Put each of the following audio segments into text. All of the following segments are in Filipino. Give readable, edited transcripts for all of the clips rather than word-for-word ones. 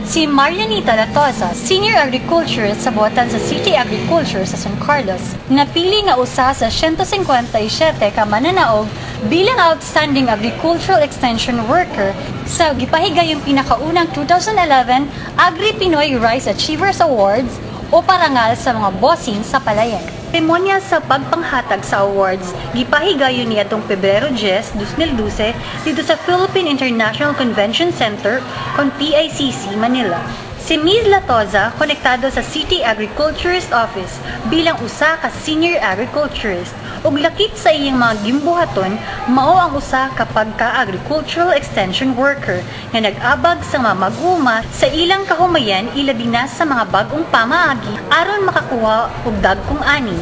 Si Marianita Latosa, Senior Agriculturist sa buhatan sa City Agriculture sa San Carlos, napili nga usa sa 157 ka mananaog bilang Outstanding Agricultural Extension Worker sa gipahigayong pinakaunang 2011 Agri-Pinoy Rice Achievers Awards o parangal sa mga bossing sa palayan. Seremonya sa pagpanghatag sa awards gipahigayon niadtong Pebrero 10, 2012 dito sa Philippine International Convention Center kon PICC, Manila. Si Ms. Latosa konektado sa City Agriculturist Office bilang usa ka Senior Agriculturist ug lakip sa iyang mga gimbuhaton mao ang usa ka pagka-agricultural extension worker nga nag-abag sa mga mag-uma sa ilang kahumayan ilabi na sa mga bag-ong pamaagi aron makakuha og dagkong ani.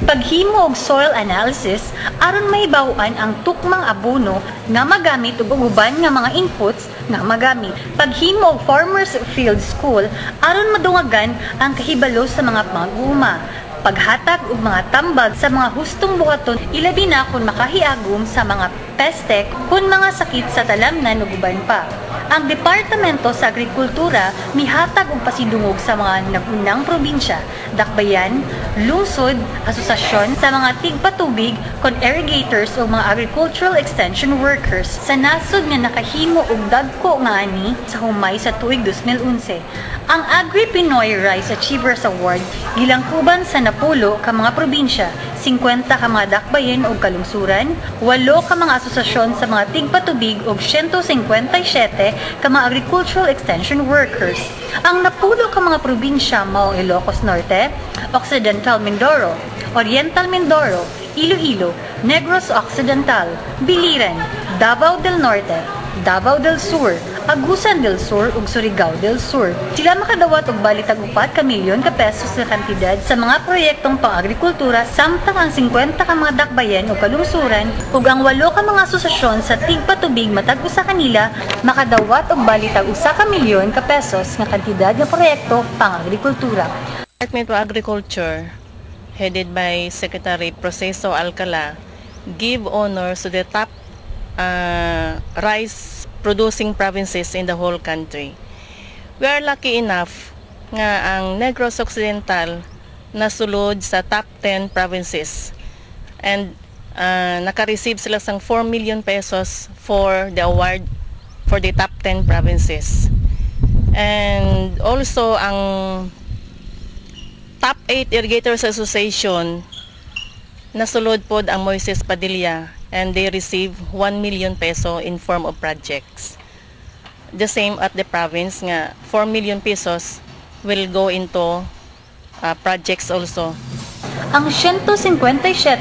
Paghimo og soil analysis aron mahibaw-an ang tukmang abono nga magamit ug uban nga mga inputs nga magamit. Paghimo og farmers field school aron madungagan ang kahibalo sa mga mag-uma. Paghatag og mga tambag sa mga hustong buhaton ilabi na kung makahiagom sa mga peste kung mga sakit sa talamnan ug uban pa. Ang Departamento sa Agrikultura mihatag og pasidungog sa mga nagunang probinsya, dakbayan, lungsod, asosasyon sa mga tigpatubig kon irrigators o mga agricultural extension workers sa nasod nga nakahimo og dagko nga ani sa humay sa tuig 2011. Ang Agri-Pinoy Rice Achievers Award gilangkuban sa napulo ka mga probinsya, 50 ka mga dakbayan o kalungsuran, 8 ka mga asosasyon sa mga tigpatubig o 157 ka mga agricultural extension workers. Ang napulo ka mga probinsya mao Ilocos Norte, Occidental Mindoro, Oriental Mindoro, Iloilo, Negros Occidental, Biliran, Davao del Norte, Davao del Sur, Agusan del Sur ug Surigao del Sur. Sila makadawat og balitag 4 ka milyon ka pesos na kantidad sa mga proyektong pang-agrikultura samtang ang 50 ka mga dakbayan o kalungsuran ug ang 8 ka mga asosasyon sa tigpatubig matag usa kanila makadawat og balitag 1 ka milyon ka pesos nga kantidad nga proyekto pang-agrikultura. Department of Agriculture, headed by Secretary Proceso Alcala, give honor to the top rice producing provinces in the whole country. We are lucky enough nga ang Negros Occidental nasulod sa top 10 provinces and naka-receive sila sang 4 million pesos for the award for the top 10 provinces. And also ang top 8 Irrigators Association nasulod pod ang Moises Padilla and they receive 1 million peso in form of projects. The same at the province nga 4 million pesos will go into projects also. Ang 157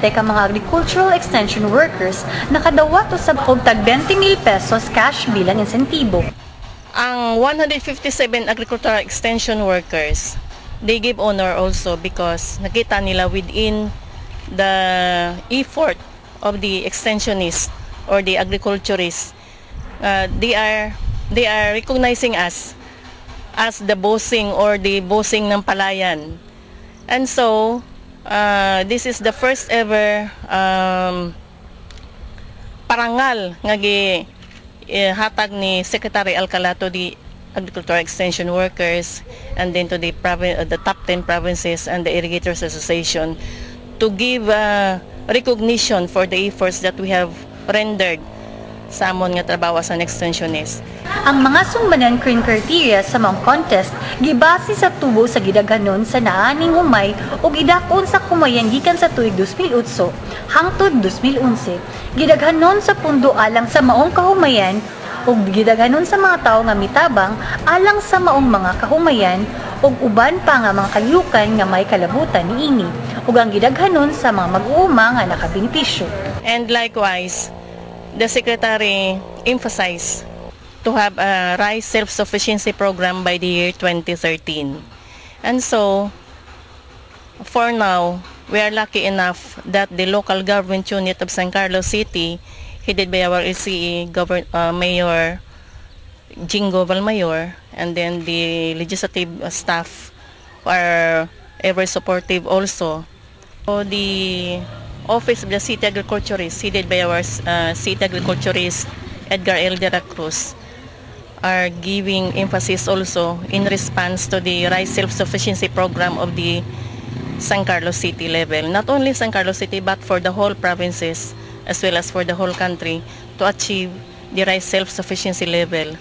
ka mga agricultural extension workers nakadawat usab og tag 20,000 pesos cash bilang insentibo. Ang 157 agricultural extension workers, they give honor also because nakita nila within the effort of the extentionists or the agriculturists, they are recognizing us as the bossing or the bossing ng palayan. And so this is the first ever parangal nga hatag ni Secretary Alcala to the agricultural extension workers and then to the top 10 provinces and the Irrigators Association to give recognition for the efforts that we have rendered sa amon nga trabaho sa extensionist. Ang mga sumbanan criteria sa mga contest gibase sa tubo sa gidaghanon sa naaning humay ug idakon sa kumayan gikan sa tuig 2008 hangtod 2011. Gidaghanon sa pundo alang sa maong kahumayan ug gidaghanon sa mga tawo nga mitabang alang sa maong mga kahumayan ug uban pa nga mga kalihukan nga may kalabutan niini ug ang gidaghanon sa mga mag-uuma nga nakabenepisyo. And likewise, the Secretary emphasized to have a rice self-sufficiency program by the year 2013. And so, for now, we are lucky enough that the local government unit of San Carlos City, headed by our LCE Mayor Jingo Valmayor, and then the legislative staff are ever supportive also. So the Office of the City Agriculturist, headed by our City Agriculturist Edgar L. de la Cruz, are giving emphasis also in response to the rice self-sufficiency program of the San Carlos City level. Not only San Carlos City but for the whole provinces as well as for the whole country to achieve the rice self-sufficiency level.